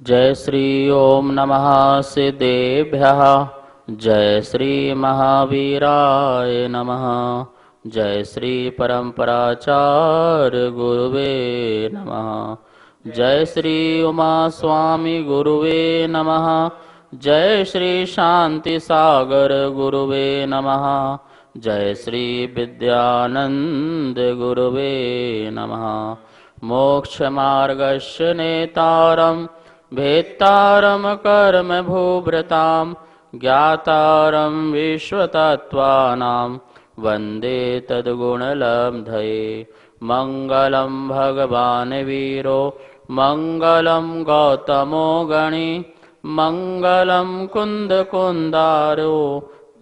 जय श्री ओम नमः सिद्धेभ्यः। जय श्री महावीराय नमः। जय श्री परम्पराचार्य गुरुवे नमः। जय श्री उमा स्वामी गुरुवे नमः। जय श्री शांति सागर गुरुवे नमः। जय श्री विद्यानंद गुरुवे नमः। मोक्ष मार्गस्य नेतारं भेत्तारं कर्म भूभृतां ज्ञातारं विश्वतत्त्वानां वन्दे तद्गुणलब्धये। मङ्गलं भगवान् वीरो मङ्गलं गौतमो गणी मङ्गलं कुन्दकुन्दारो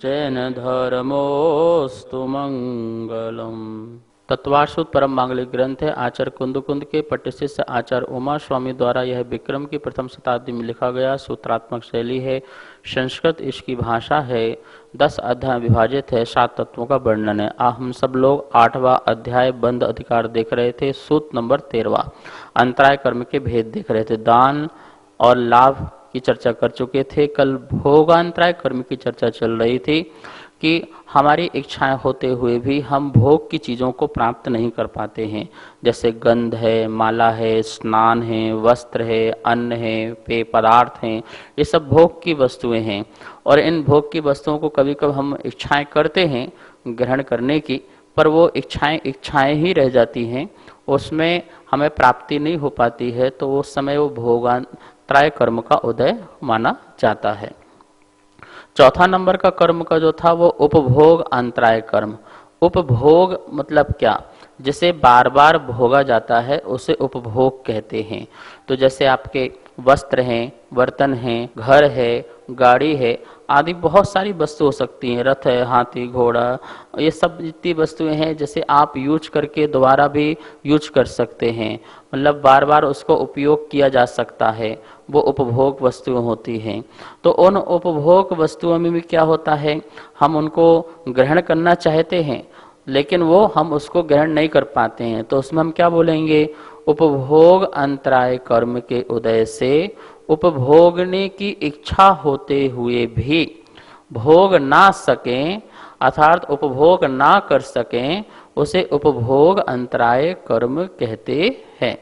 जैन धर्मोस्तु मंगलम। तत्वार्षुत परम मांगलिक ग्रंथ है आचार्य कुंद के पट्टशिष्य आचार्य उमा स्वामी द्वारा। यह विक्रम की प्रथम शताब्दी में लिखा गया सूत्रात्मक शैली है। संस्कृत इसकी भाषा है। 10 अध्याय विभाजित है। 7 तत्वों का वर्णन है। हम सब लोग 8वां अध्याय बंद अधिकार देख रहे थे। सूत्र नंबर 13 अंतराय कर्म के भेद देख रहे थे। दान और लाभ की चर्चा कर चुके थे। कल भोगांतराय कर्म की चर्चा चल रही थी कि हमारी इच्छाएं होते हुए भी हम भोग की चीज़ों को प्राप्त नहीं कर पाते हैं। जैसे गंध है, माला है, स्नान है, वस्त्र है, अन्न है, पेय पदार्थ हैं, ये सब भोग की वस्तुएं हैं। और इन भोग की वस्तुओं को कभी कभी हम इच्छाएं करते हैं ग्रहण करने की, पर वो इच्छाएं ही रह जाती हैं, उसमें हमें प्राप्ति नहीं हो पाती है। तो उस समय वो भोगांतराय कर्म का उदय माना जाता है। चौथा नंबर का कर्म का जो था वो उपभोग अंतराय कर्म। उपभोग मतलब क्या? जिसे बार बार भोगा जाता है उसे उपभोग कहते हैं। तो जैसे आपके वस्त्र हैं, बर्तन हैं, घर है, गाड़ी है आदि बहुत सारी वस्तु हो सकती हैं। रथ है, हाथी, घोड़ा, ये सब जितनी वस्तुएं हैं जैसे आप यूज करके दोबारा भी यूज कर सकते हैं, मतलब बार बार उसको उपयोग किया जा सकता है, वो उपभोग वस्तुएं होती हैं। तो उन उपभोग वस्तुओं में भी क्या होता है, हम उनको ग्रहण करना चाहते हैं लेकिन वो हम उसको ग्रहण नहीं कर पाते हैं। तो उसमें हम क्या बोलेंगे? उपभोग अंतराय कर्म के उदय से उपभोगने की इच्छा होते हुए भी भोग ना सकें अर्थात उपभोग ना कर सकें उसे उपभोग अंतराय कर्म कहते हैं।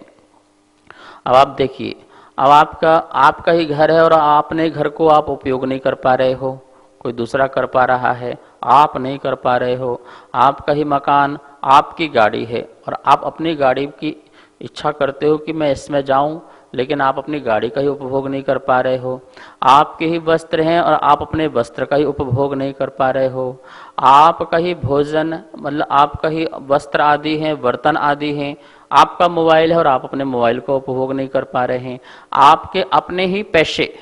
अब आप देखिए, अब आपका ही घर है और आपने घर को आप उपयोग नहीं कर पा रहे हो, कोई दूसरा कर पा रहा है, आप नहीं कर पा रहे हो। आपका ही मकान, आपकी गाड़ी है और आप अपनी गाड़ी की इच्छा करते हो कि मैं इसमें जाऊं, लेकिन आप अपनी गाड़ी का ही उपभोग नहीं कर पा रहे हो। आपके ही वस्त्र हैं और आप अपने वस्त्र का ही उपभोग नहीं कर पा रहे हो। आपका ही भोजन मतलब आपका ही वस्त्र आदि हैं, बर्तन आदि हैं। आपका मोबाइल है और आप अपने मोबाइल का उपभोग नहीं कर पा रहे हैं। आपके अपने ही पैसे,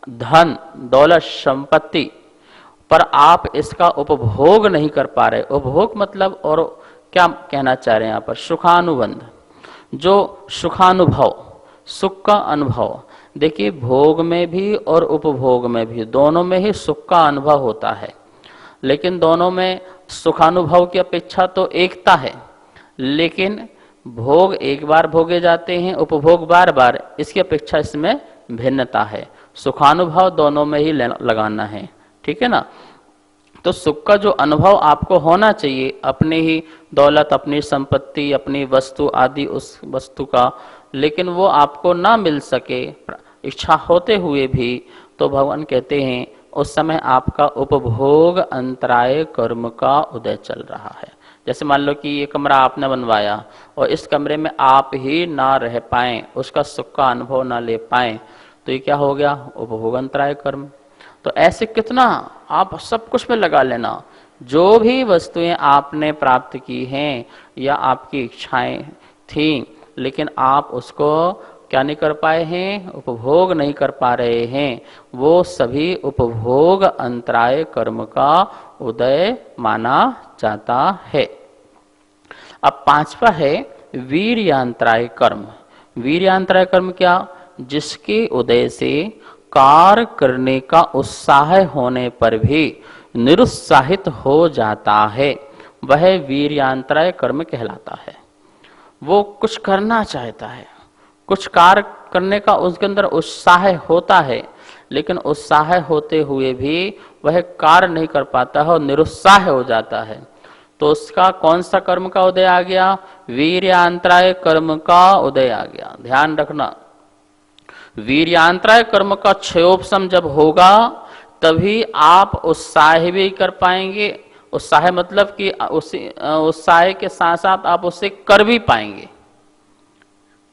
धन दौलत संपत्ति पर आप इसका उपभोग नहीं कर पा रहे। उपभोग मतलब और क्या कहना चाह रहे हैं यहाँ पर? सुखानुबंध, जो सुखानुभव, सुख का अनुभव। देखिए भोग में भी और उपभोग में भी दोनों में ही सुख का अनुभव होता है, लेकिन दोनों में सुखानुभव की अपेक्षा तो एकता है, लेकिन भोग एक बार भोगे जाते हैं, उपभोग बार बार, इसकी अपेक्षा इसमें भिन्नता है। सुखानुभव दोनों में ही लगाना है, ठीक है ना। तो सुख का जो अनुभव आपको होना चाहिए, अपनी ही दौलत, अपनी संपत्ति, अपनी वस्तु आदि उस वस्तु का, लेकिन वो आपको ना मिल सके इच्छा होते हुए भी, तो भगवान कहते हैं उस समय आपका उपभोग अंतराय कर्म का उदय चल रहा है। जैसे मान लो कि ये कमरा आपने बनवाया और इस कमरे में आप ही ना रह पाएं, उसका सुख का अनुभव ना ले पाएं, तो ये क्या हो गया? उपभोग अंतराय कर्म। तो ऐसे कितना आप सब कुछ में लगा लेना, जो भी वस्तुएं आपने प्राप्त की हैं या आपकी इच्छाएं थी, लेकिन आप उसको क्या नहीं कर पाए हैं? उपभोग नहीं कर पा रहे हैं, वो सभी उपभोग अंतराय कर्म का उदय माना जाता है। अब 5वां है वीर्यांतराय कर्म। वीर्यांतराय कर्म क्या? जिसके उदय से कार्य करने का उत्साह होने पर भी निरुत्साहित हो जाता है, वह वीर्यांतराय कर्म कहलाता है। वो कुछ करना चाहता है, कुछ कार्य करने का उसके अंदर उत्साह होता है, लेकिन उत्साह होते हुए भी वह कार्य नहीं कर पाता है और निरुत्साह हो जाता है। तो उसका कौन सा कर्म का उदय आ गया? वीर्यांतराय कर्म का उदय आ गया। ध्यान रखना, वीर्यांतराय कर्म का क्षयोपशम जब होगा तभी आप उत्साह भी कर पाएंगे। उत्साह मतलब कि उत्साह के साथ साथ आप उससे कर भी पाएंगे,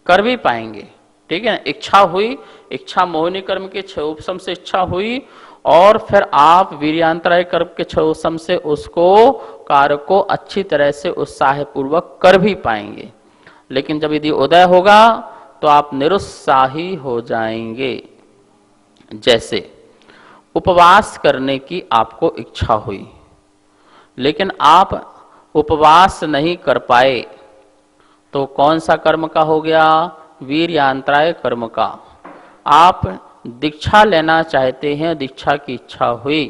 कर भी पाएंगे। ठीक है, इच्छा हुई, इच्छा मोहिनी कर्म के क्षयोपशम से इच्छा हुई और फिर आप वीर्यांतराय कर्म के क्षयोपशम से उसको कार्य को अच्छी तरह से उत्साह पूर्वक कर भी पाएंगे। लेकिन जब यदि उदय होगा तो आप निरुत्साही हो जाएंगे। जैसे उपवास करने की आपको इच्छा हुई, लेकिन आप उपवास नहीं कर पाए, तो कौन सा कर्म का हो गया? वीर्यांतराय कर्म का। आप दीक्षा लेना चाहते हैं, दीक्षा की इच्छा हुई,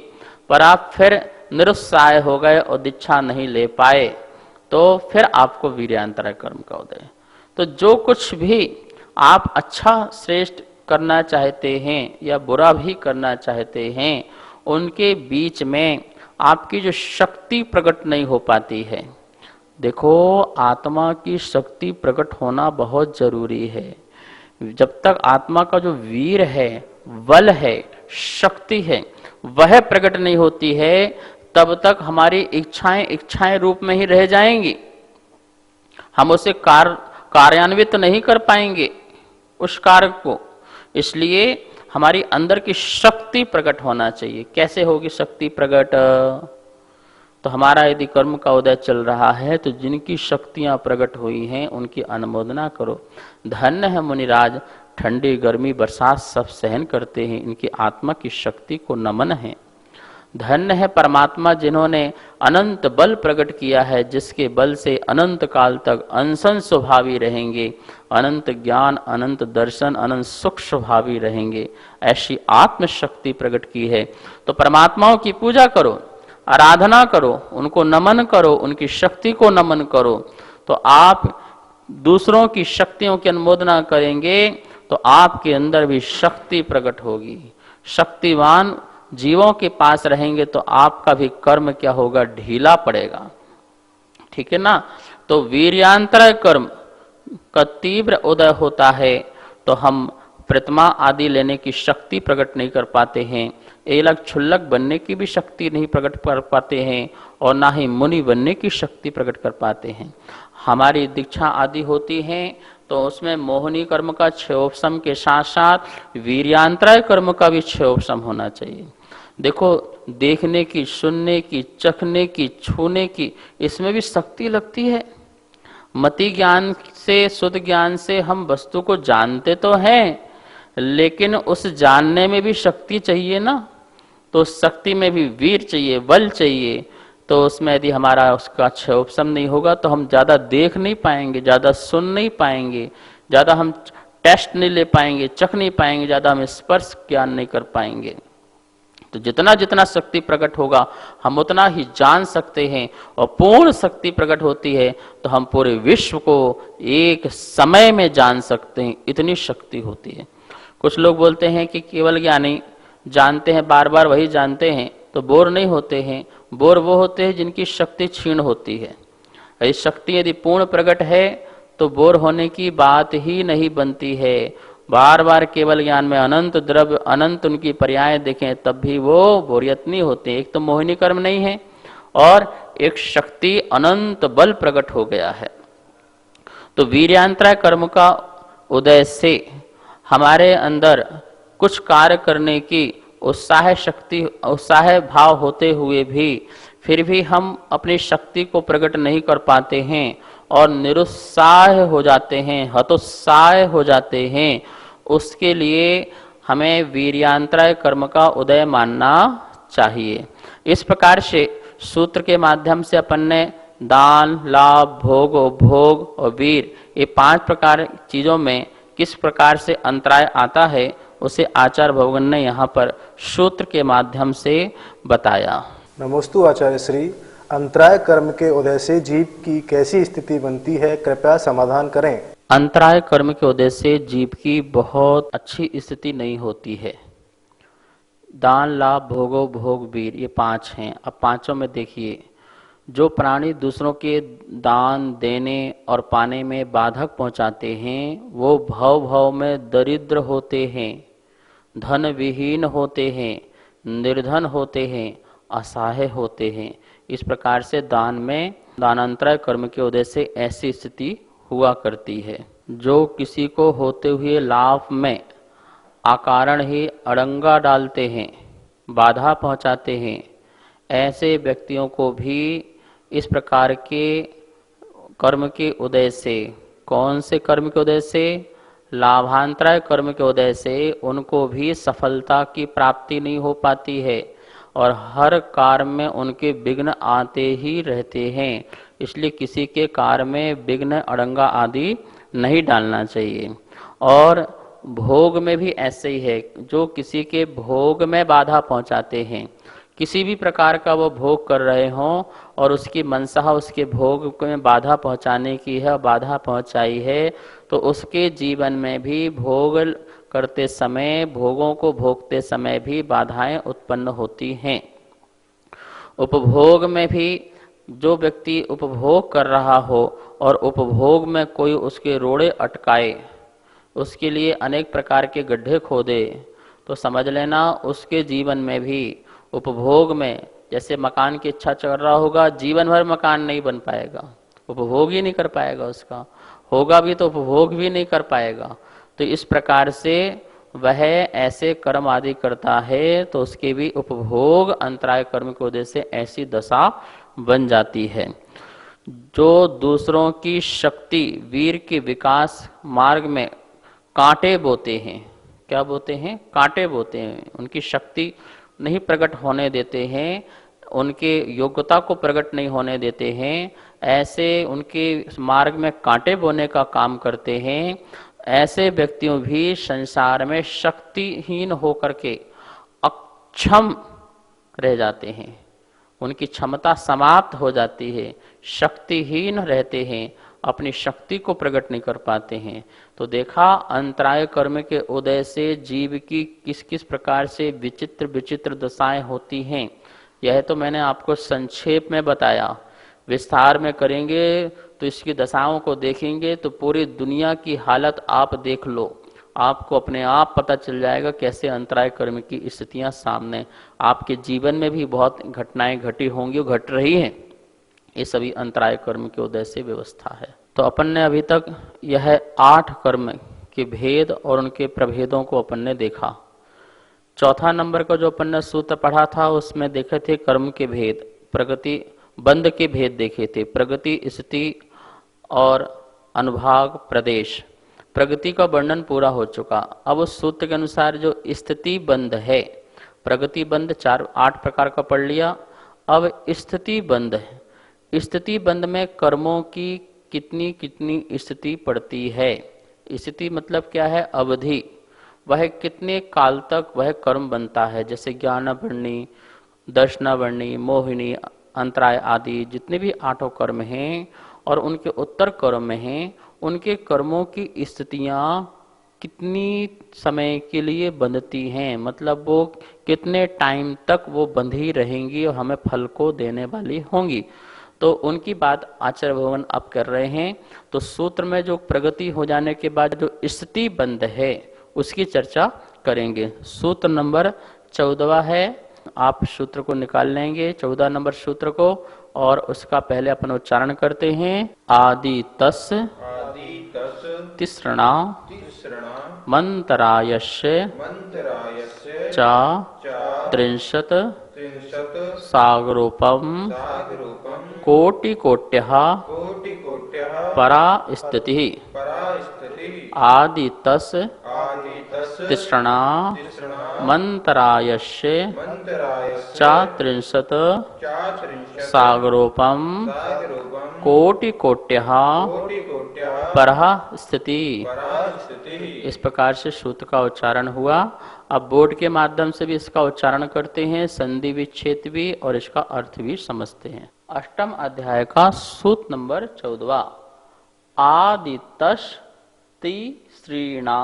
पर आप फिर निरुत्साह हो गए और दीक्षा नहीं ले पाए, तो फिर आपको वीर्यांतराय कर्म का उदय। तो जो कुछ भी आप अच्छा श्रेष्ठ करना चाहते हैं या बुरा भी करना चाहते हैं, उनके बीच में आपकी जो शक्ति प्रकट नहीं हो पाती है। देखो, आत्मा की शक्ति प्रकट होना बहुत जरूरी है। जब तक आत्मा का जो वीर है, बल है, शक्ति है, वह प्रकट नहीं होती है, तब तक हमारी इच्छाएं इच्छाएं रूप में ही रह जाएंगी। हम उसे कार्यान्वित नहीं कर पाएंगे उस कार्य को। इसलिए हमारी अंदर की शक्ति प्रकट होना चाहिए। कैसे होगी शक्ति प्रकट? तो हमारा यदि कर्म का उदय चल रहा है तो जिनकी शक्तियां प्रकट हुई हैं उनकी अनुमोदना करो। धन्य है मुनिराज, ठंडी गर्मी बरसात सब सहन करते हैं, इनकी आत्मा की शक्ति को नमन है। धन्य है परमात्मा जिन्होंने अनंत बल प्रकट किया है, जिसके बल से अनंत काल तक अनशन स्वभावी रहेंगे, अनंत ज्ञान, अनंत दर्शन, अनंत सुख स्वभावी रहेंगे। ऐसी आत्म शक्ति प्रकट की है। तो परमात्माओं की पूजा करो, आराधना करो, उनको नमन करो, उनकी शक्ति को नमन करो। तो आप दूसरों की शक्तियों की अनुमोदना करेंगे तो आपके अंदर भी शक्ति प्रकट होगी। शक्तिवान जीवों के पास रहेंगे तो आपका भी कर्म क्या होगा? ढीला पड़ेगा। ठीक है ना? तो वीर्यांतराय कर्म का तीव्र उदय होता है तो हम प्रतिमा आदि लेने की शक्ति प्रकट नहीं कर पाते हैं, एलक छुल्लक बनने की भी शक्ति नहीं प्रकट कर पाते हैं, और ना ही मुनि बनने की शक्ति प्रकट कर पाते हैं। हमारी दीक्षा आदि होती हैं तो उसमें मोहिनी कर्म का क्षयोपशम के साथ साथ वीर्यांतराय कर्म का भी क्षयोपशम होना चाहिए। देखो, देखने की, सुनने की, चखने की, छूने की, इसमें भी शक्ति लगती है। मति ज्ञान से, शुद्ध ज्ञान से हम वस्तु को जानते तो हैं, लेकिन उस जानने में भी शक्ति चाहिए ना। तो शक्ति में भी वीर चाहिए, बल चाहिए। तो उसमें यदि हमारा उसका क्षयोपशम नहीं होगा तो हम ज़्यादा देख नहीं पाएंगे, ज़्यादा सुन नहीं पाएंगे, ज़्यादा हम टेस्ट नहीं ले पाएंगे, चख नहीं पाएंगे, ज़्यादा हम स्पर्श ज्ञान नहीं कर पाएंगे। तो जितना जितना शक्ति प्रकट होगा हम उतना ही जान सकते हैं, और पूर्ण शक्ति प्रकट होती है तो हम पूरे विश्व को एक समय में जान सकते हैं, इतनी शक्ति होती है। कुछ लोग बोलते हैं कि केवल ज्ञानी जानते हैं, बार बार वही जानते हैं तो बोर नहीं होते हैं। बोर वो होते हैं जिनकी शक्ति क्षीण होती है। यदि शक्ति यदि पूर्ण प्रकट है तो बोर होने की बात ही नहीं बनती है। बार बार केवल ज्ञान में अनंत द्रव्य, अनंत उनकी पर्याय देखें तब भी वो बोरियत नहीं होते। एक तो मोहिनी कर्म नहीं है और एक शक्ति अनंत बल प्रकट हो गया है। तो वीर्यांतराय कर्म का उदय से हमारे अंदर कुछ कार्य करने की उत्साह शक्ति, उत्साह भाव होते हुए भी फिर भी हम अपनी शक्ति को प्रकट नहीं कर पाते हैं और निरुत्साह हो जाते हैं, हतोत्साह हो जाते हैं। उसके लिए हमें वीर्यांतराय कर्म का उदय मानना चाहिए। इस प्रकार से सूत्र के माध्यम से अपन ने दान, लाभ, भोग, उपभोग और वीर, ये 5 प्रकार चीजों में किस प्रकार से अंतराय आता है उसे आचार्य भगवान ने यहाँ पर सूत्र के माध्यम से बताया। नमोस्तु आचार्य श्री। अंतराय कर्म के उदय से जीव की कैसी स्थिति बनती है, कृपया समाधान करें। अंतराय कर्म के उदय से जीव की बहुत अच्छी स्थिति नहीं होती है। दान, लाभ, भोगो, भोग, वीर, ये 5 हैं। अब पांचों में देखिए, जो प्राणी दूसरों के दान देने और पाने में बाधक पहुंचाते हैं, वो भव भव में दरिद्र होते हैं, धन विहीन होते हैं, निर्धन होते हैं, असहाय होते हैं। इस प्रकार से दानांतराय कर्म के उदय से ऐसी स्थिति हुआ करती है। जो किसी को होते हुए लाभ में अकारण ही अड़ंगा डालते हैं, बाधा पहुंचाते हैं, ऐसे व्यक्तियों को भी इस प्रकार के कर्म के उदय से, कौन से कर्म के उदय से? लाभांतराय कर्म के उदय से उनको भी सफलता की प्राप्ति नहीं हो पाती है और हर कार्य में उनके विघ्न आते ही रहते हैं। इसलिए किसी के कार्य में विघ्न, अड़ंगा आदि नहीं डालना चाहिए। और भोग में भी ऐसे ही है, जो किसी के भोग में बाधा पहुंचाते हैं, किसी भी प्रकार का वो भोग कर रहे हों और उसकी मनसा उसके भोग में बाधा पहुंचाने की है, बाधा पहुंचाई है, तो उसके जीवन में भी भोग करते समय, भोगों को भोगते समय भी बाधाएं उत्पन्न होती हैं। उपभोग में भी जो व्यक्ति उपभोग कर रहा हो और उपभोग में कोई उसके रोड़े अटकाए, उसके लिए अनेक प्रकार के गड्ढे खोदे, तो समझ लेना उसके जीवन में भी उपभोग में, जैसे मकान की इच्छा चल रहा होगा, जीवन भर मकान नहीं बन पाएगा, उपभोग ही नहीं कर पाएगा, उसका होगा भी तो उपभोग भी नहीं कर पाएगा। तो इस प्रकार से वह ऐसे कर्म आदि करता है तो उसके भी उपभोग अंतराय कर्म के उदय से ऐसी दशा बन जाती है। जो दूसरों की शक्ति, वीर के विकास मार्ग में कांटे बोते हैं, क्या बोते हैं? कांटे बोते हैं, उनकी शक्ति नहीं प्रकट होने देते हैं, उनके योग्यता को प्रकट नहीं होने देते हैं, ऐसे उनके मार्ग में कांटे बोने का काम करते हैं। ऐसे व्यक्तियों भी संसार में शक्तिहीन होकर के अक्षम रह जाते हैं, उनकी क्षमता समाप्त हो जाती है, शक्तिहीन रहते हैं, अपनी शक्ति को प्रकट नहीं कर पाते हैं। तो देखा अंतराय कर्म के उदय से जीव की किस किस प्रकार से विचित्र विचित्र दशाएं होती हैं। यह तो मैंने आपको संक्षेप में बताया, विस्तार में करेंगे तो इसकी दशाओं को देखेंगे तो पूरी दुनिया की हालत आप देख लो, आपको अपने आप पता चल जाएगा कैसे अंतराय कर्म की स्थितियां सामने आपके जीवन में भी बहुत घटनाएं घटी होंगी और घट रही हैं। ये सभी अंतराय कर्म के उदय से व्यवस्था है। तो अपन ने अभी तक यह 8 कर्म के भेद और उनके प्रभेदों को अपन ने देखा। चौथा नंबर का जो अपन ने सूत्र पढ़ा था उसमें देखे थे कर्म के भेद, प्रगति बंध के भेद देखे थे, प्रगति, स्थिति और अनुभाग, प्रदेश। प्रगति का वर्णन पूरा हो चुका। अब उस सूत्र के अनुसार जो स्थिति बंध है, प्रगति बंध 8 प्रकार का पढ़ लिया। अब स्थिति बंध है, स्थिति बंध में कर्मों की कितनी कितनी स्थिति पड़ती है। स्थिति मतलब क्या है? अवधि, वह कितने काल तक वह कर्म बनता है। जैसे ज्ञानावरणी, दर्शनावरणी, मोहिनी, अंतराय आदि जितने भी 8 कर्म हैं और उनके उत्तर कर्म में हैं, उनके कर्मों की स्थितियां कितनी समय के लिए बंधती हैं, मतलब वो कितने टाइम तक वो बंधी रहेंगी और हमें फल को देने वाली होंगी। तो उनकी बात आचार्य भगवान अब कर रहे हैं। तो सूत्र में जो प्रगति हो जाने के बाद जो स्थिति बंध है उसकी चर्चा करेंगे। सूत्र नंबर 14 है, आप सूत्र को निकाल लेंगे 14 नंबर सूत्र को, और उसका पहले अपन उच्चारण करते हैं। आदि तस् तिसृणा मंतरायस्य च त्रिंशत् सागरोपम कोटिकोट्यः परा स्थितिः आदि तस् तिसृणा मंतरायस्य च त्रिंशत् सागरोपम कोटिकोट्यः परः स्थिति। इस प्रकार से सूत्र का उच्चारण हुआ। अब बोर्ड के माध्यम से भी इसका उच्चारण करते हैं, संधि विच्छेद भी और इसका अर्थ भी समझते हैं। अष्टम अध्याय का सूत्र नंबर 14। आदितस् तीसृणा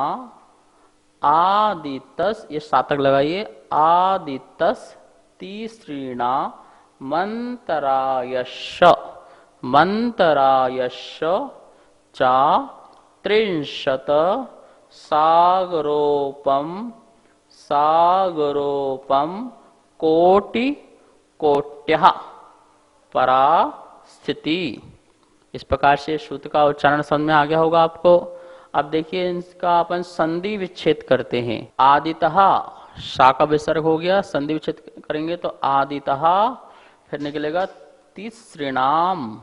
आदितस, ये सातक लगाइए, आदितस तीसृणा मंतरायश मंतरायश चा त्रिंशत सागरोपम सागरोपम कोटि कोट्यः परा स्थिति। इस प्रकार से सूत्र का उच्चारण समझ में आ गया होगा आपको। अब देखिए इसका अपन संधि विच्छेद करते हैं। आदितः शा का विसर्ग हो गया, संधि विच्छेद करेंगे तो आदितः फिर निकलेगा तीसृणाम,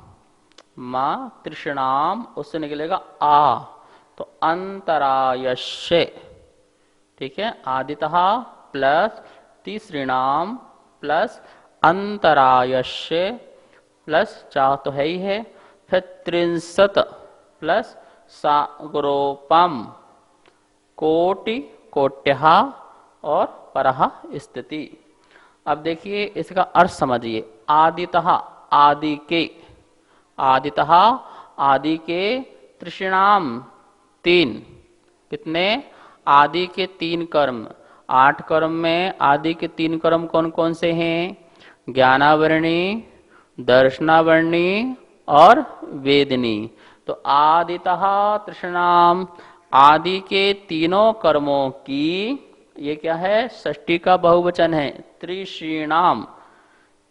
मां तृष्णाम, उससे निकलेगा आ, तो अंतरायश्य। ठीक है, आदितः प्लस तीसृणाम प्लस अंतरायश्य प्लस चा तो है ही है, फिर त्रिंशत प्लस सागरोपम कोटि कोट्यः और परः स्थिति। अब देखिए इसका अर्थ समझिए। आदितः आदि के, आदितः आदि के, तृष्णाम तीन, कितने? आदि के तीन कर्म, 8 कर्म में आदि के तीन कर्म कौन कौन से हैं? ज्ञानावरणी, दर्शनावरणी और वेदनी। तो आदितः तृष्णाम, आदि के तीनों कर्मों की, ये क्या है? षष्ठी का बहुवचन है, त्रिशीणाम,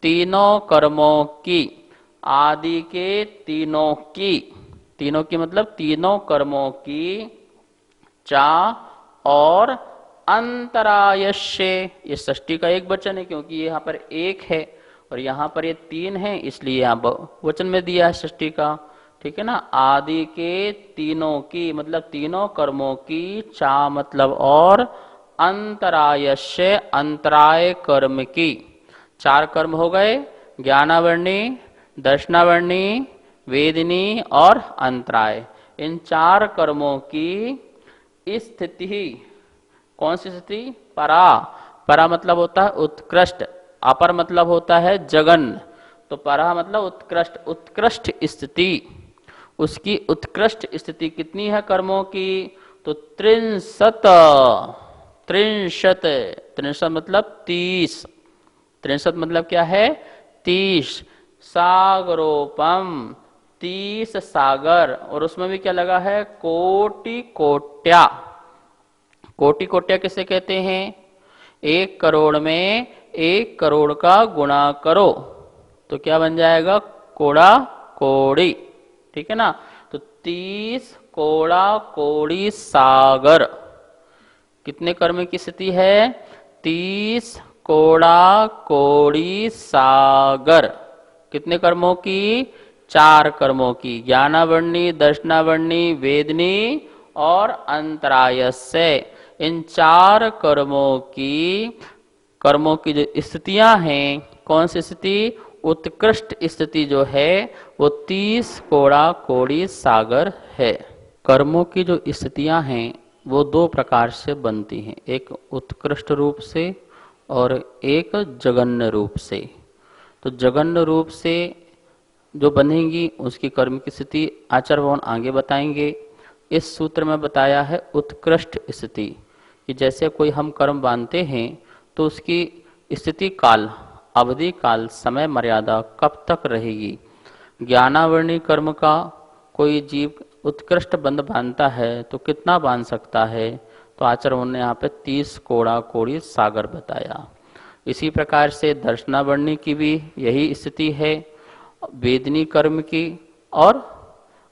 तीनों कर्मों की, आदि के तीनों की, तीनों की मतलब तीनों कर्मों की, चा और अंतरायश्य, ये षष्ठी का एक वचन है क्योंकि यहाँ पर एक है और यहाँ पर ये तीन है, इसलिए यहाँ वचन में दिया है षष्ठी का। ठीक है ना, आदि के तीनों की मतलब तीनों कर्मों की, चा मतलब और, अंतरायश्य अंतराय कर्म की। 4 कर्म हो गए, ज्ञानावरणी, दर्शनावरणी, वेदिनी और अंतराय। इन 4 कर्मों की स्थिति, कौन सी स्थिति? परा। परा मतलब होता है उत्कृष्ट, अपर मतलब होता है जगन, तो परा मतलब उत्कृष्ट, उत्कृष्ट स्थिति। उसकी उत्कृष्ट स्थिति कितनी है कर्मों की? तो त्रिंशत, त्रिंशत, त्रिंशत मतलब 30, त्रिंशत मतलब क्या है? 30, सागरोपम 30 सागर, और उसमें भी क्या लगा है? कोटि कोट्या। कोटि कोट्या किसे कहते हैं? 1 करोड़ में 1 करोड़ का गुणा करो तो क्या बन जाएगा? कोड़ा कोड़ी। ठीक है ना, तो 30 कोड़ा कोड़ी सागर, कितने कर्म की स्थिति है? 30 कोड़ा कोड़ी सागर, कितने कर्मों की? 4 कर्मों की, ज्ञानावरणी, दर्शनावरणी, वेदनी और अंतरायस्य। इन 4 कर्मों की जो स्थितियां हैं, कौन सी स्थिति? उत्कृष्ट स्थिति जो है वो 30 कोड़ा कोड़ी सागर है। कर्मों की जो स्थितियां हैं वो 2 प्रकार से बनती हैं, एक उत्कृष्ट रूप से और एक जघन्य रूप से। तो जघन्य रूप से जो बनेगी उसकी कर्म की स्थिति आचार्य भगवान आगे बताएंगे। इस सूत्र में बताया है उत्कृष्ट स्थिति, कि जैसे कोई हम कर्म बांधते हैं तो उसकी स्थिति काल, अवधि काल, समय मर्यादा कब तक रहेगी। ज्ञानावरणी कर्म का कोई जीव उत्कृष्ट बंध बांधता है तो कितना बांध सकता है? तो आचार्य ने यहाँ पे 30 कोड़ा कोड़ी सागर बताया। इसी प्रकार से दर्शनावरणी की भी यही स्थिति है, वेदनी कर्म की और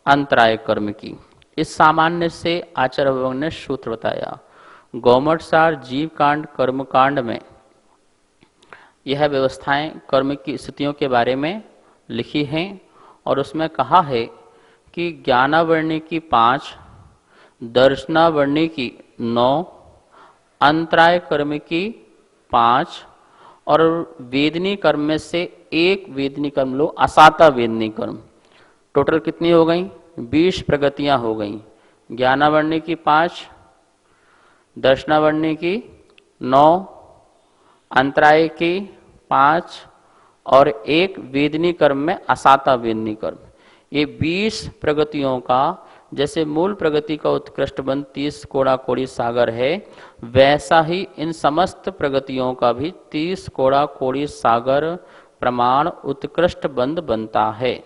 अंतराय कर्म की। इस सामान्य से आचार्य ने सूत्र बताया। गौमठसार जीव कांड कर्म कांड में यह व्यवस्थाएं कर्म की स्थितियों के बारे में लिखी हैं और उसमें कहा है कि ज्ञानावरणी की 5, दर्शनावरणी की 9, अंतराय कर्म की 5 और वेदनी कर्म में से 1 वेदनी कर्म लो, असाता वेदनी कर्म। टोटल कितनी हो गई? 20 प्रगतियां हो गई। ज्ञानावरणी की 5, दर्शनावरणी की 9, अंतराय की 5 और 1 वेदनी कर्म में असाता वेदनी कर्म। ये 20 प्रगतियों का जैसे मूल प्रगति का उत्कृष्ट बंध 30 कोड़ा कोड़ी सागर है, वैसा ही इन समस्त प्रगतियों का भी 30 कोड़ा कोड़ी सागर प्रमाण उत्कृष्ट बंध बनता है।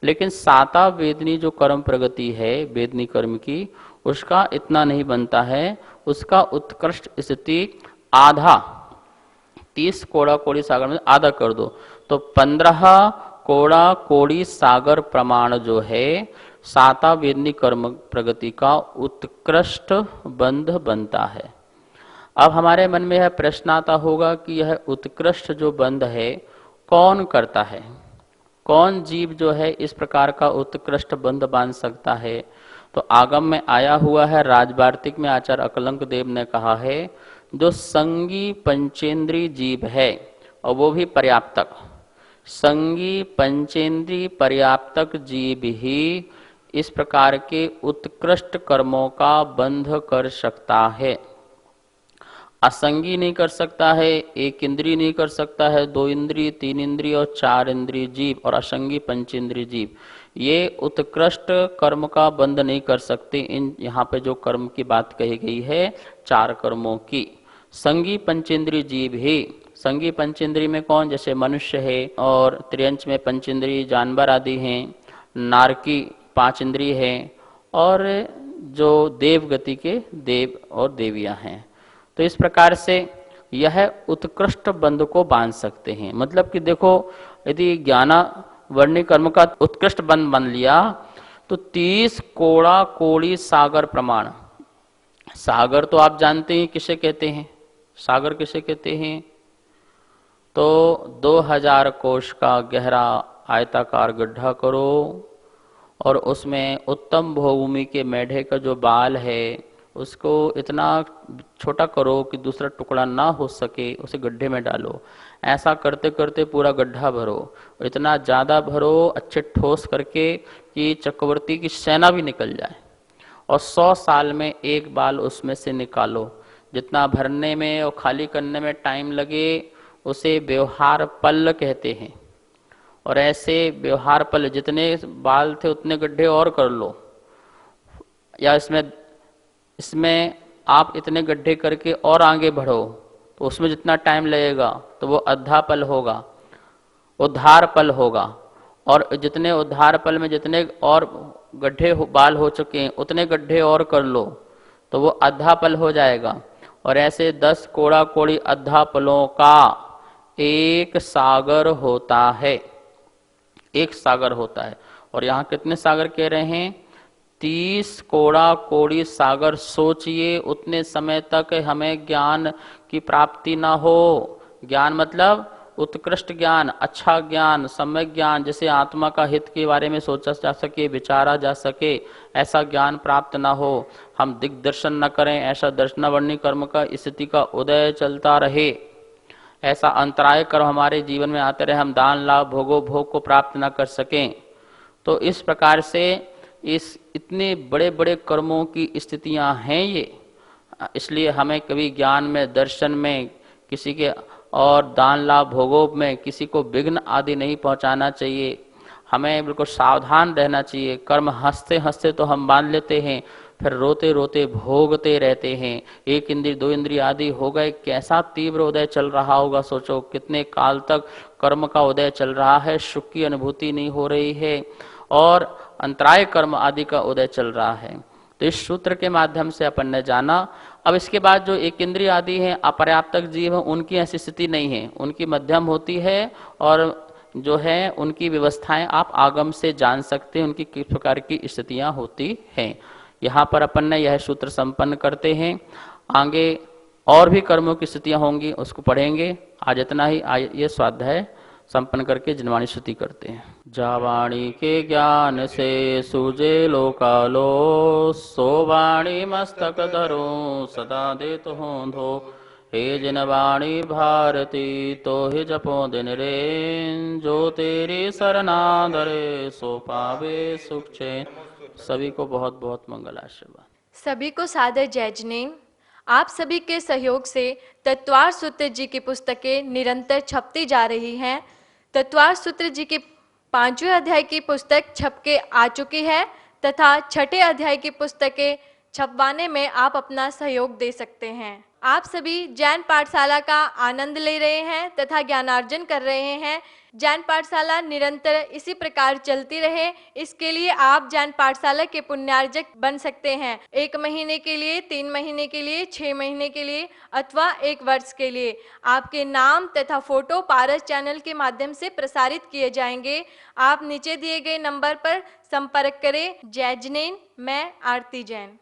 लेकिन साता वेदनी जो कर्म प्रगति है वेदनी कर्म की, उसका इतना नहीं बनता है। उसका उत्कृष्ट स्थिति आधा, 30 कोड़ा कोड़ी सागर में आधा कर दो तो 15 कोड़ा कोड़ी सागर प्रमाण जो है साता वेदनी कर्म प्रगति का उत्कृष्ट बंध बनता है। अब हमारे मन में यह प्रश्न आता होगा कि यह उत्कृष्ट जो बंध है कौन करता है, कौन जीव जो है इस प्रकार का उत्कृष्ट बंध बांध सकता है। तो आगम में आया हुआ है, राजवार्तिक में आचार्य अकलंक देव ने कहा है, जो संगी पंचेंद्री जीव है और वो भी पर्याप्तक, संगी पंचेंद्री पर्याप्तक जीव ही इस प्रकार के उत्कृष्ट कर्मों का बंध कर सकता है। असंगी नहीं कर सकता है, एक इंद्री नहीं कर सकता है, 2 इंद्री, 3 इंद्री और 4 इंद्री जीव और असंगी पंचेंद्री जीव ये उत्कृष्ट कर्म का बंध नहीं कर सकते। इन यहाँ पे जो कर्म की बात कही गई है 4 कर्मों की, संगी पंचेंद्री जीव ही। संगी पंचेंद्री में कौन, जैसे मनुष्य है और त्रियंच में पंचेंद्री जानवर आदि हैं, नारकी 5 इंद्रिय हैं और जो देव गति के देव और देवियां हैं। तो इस प्रकार से यह उत्कृष्ट बंध को बांध सकते हैं। मतलब कि देखो, यदि ज्ञाना वर्णी कर्म का उत्कृष्ट बंध बन लिया तो 30 कोड़ा कोड़ी सागर प्रमाण। सागर तो आप जानते हैं किसे कहते हैं, सागर किसे कहते हैं, तो 2000 कोश का गहरा आयताकार गड्ढा करो और उसमें उत्तम भूमि के मेढे का जो बाल है उसको इतना छोटा करो कि दूसरा टुकड़ा ना हो सके, उसे गड्ढे में डालो। ऐसा करते करते पूरा गड्ढा भरो, इतना ज़्यादा भरो अच्छे ठोस करके कि चक्रवर्ती की सेना भी निकल जाए, और 100 साल में एक बाल उसमें से निकालो। जितना भरने में और खाली करने में टाइम लगे उसे व्यवहार पल कहते हैं। और ऐसे व्यवहार पल जितने बाल थे उतने गड्ढे और कर लो, या इसमें आप इतने गड्ढे करके और आगे बढ़ो तो उसमें जितना टाइम लगेगा तो वो अद्धा पल होगा, उद्धार पल होगा। और जितने उद्धार पल में जितने और गड्ढे बाल हो चुके हैं उतने गड्ढे और कर लो तो वो अद्धा पल हो जाएगा। और ऐसे 10 कोड़ा कोड़ी अद्धा पलों का एक सागर होता है, एक सागर होता है। और यहाँ कितने सागर कह रहे हैं, 30 कोड़ा कोड़ी सागर। सोचिए उतने समय तक हमें ज्ञान की प्राप्ति ना हो। ज्ञान मतलब उत्कृष्ट ज्ञान, अच्छा ज्ञान, सम्यक ज्ञान, जिसे आत्मा का हित के बारे में सोचा जा सके, विचारा जा सके, ऐसा ज्ञान प्राप्त ना हो। हम दिग्दर्शन न करें, ऐसा दर्शनावर्णी कर्म का स्थिति का उदय चलता रहे, ऐसा अंतराय कर्म हमारे जीवन में आते रहे, हम दान लाभ भोगो भोग को प्राप्त न कर सकें। तो इस प्रकार से इस इतने बड़े बड़े कर्मों की स्थितियां हैं ये, इसलिए हमें कभी ज्ञान में, दर्शन में, किसी के और दान लाभ भोगों में किसी को विघ्न आदि नहीं पहुंचाना चाहिए। हमें बिल्कुल सावधान रहना चाहिए। कर्म हंसते हंसते तो हम बांध लेते हैं, फिर रोते रोते भोगते रहते हैं। 1 इंद्रिय 2 इंद्रिय आदि हो गए, कैसा तीव्र उदय चल रहा होगा सोचो, कितने काल तक कर्म का उदय चल रहा है, सुख की अनुभूति नहीं हो रही है और अंतराय कर्म आदि का उदय चल रहा है। तो इस सूत्र के माध्यम से अपन ने जाना। अब इसके बाद जो 1 इंद्रिय आदि हैं, अपर्याप्तक जीव हैं, उनकी ऐसी स्थिति नहीं है, उनकी मध्यम होती है और जो है उनकी व्यवस्थाएं आप आगम से जान सकते हैं, उनकी किस प्रकार की स्थितियां होती हैं। यहाँ पर अपन ने यह सूत्र संपन्न करते हैं। आगे और भी कर्मों की स्थितियां होंगी, उसको पढ़ेंगे। आज इतना ही, ये स्वाध्याय संपन्न करके जिनवाणी स्तुति करते हैं। जावाणी के ज्ञान से सूझे लोकालो, सो वाणी मस्तक धरो सदा दे तो धो। हे जिनवाणी भारती तो ही जपो दिन रे, जो तेरी सरना धरे सो पावे सुख चैन। सभी को बहुत बहुत मंगल आशीर्वाद। सभी को सादर जय जिनेन्द्र। आप सभी के सहयोग से तत्वार सूत्र जी की पुस्तकें निरंतर छपती जा रही हैं। तत्वार सूत्र जी के 5वें अध्याय की पुस्तक छप के आ चुकी है। तथा छठे अध्याय की पुस्तकें छपवाने में आप अपना सहयोग दे सकते हैं। आप सभी जैन पाठशाला का आनंद ले रहे हैं तथा ज्ञानार्जन कर रहे हैं। जैन पाठशाला निरंतर इसी प्रकार चलती रहे, इसके लिए आप जैन पाठशाला के पुण्यार्जक बन सकते हैं। 1 महीने के लिए, 3 महीने के लिए, 6 महीने के लिए अथवा 1 वर्ष के लिए आपके नाम तथा फोटो पारस चैनल के माध्यम से प्रसारित किए जाएंगे। आप नीचे दिए गए नंबर पर संपर्क करें। जय जिनेन्द्र, मैं आरती जैन।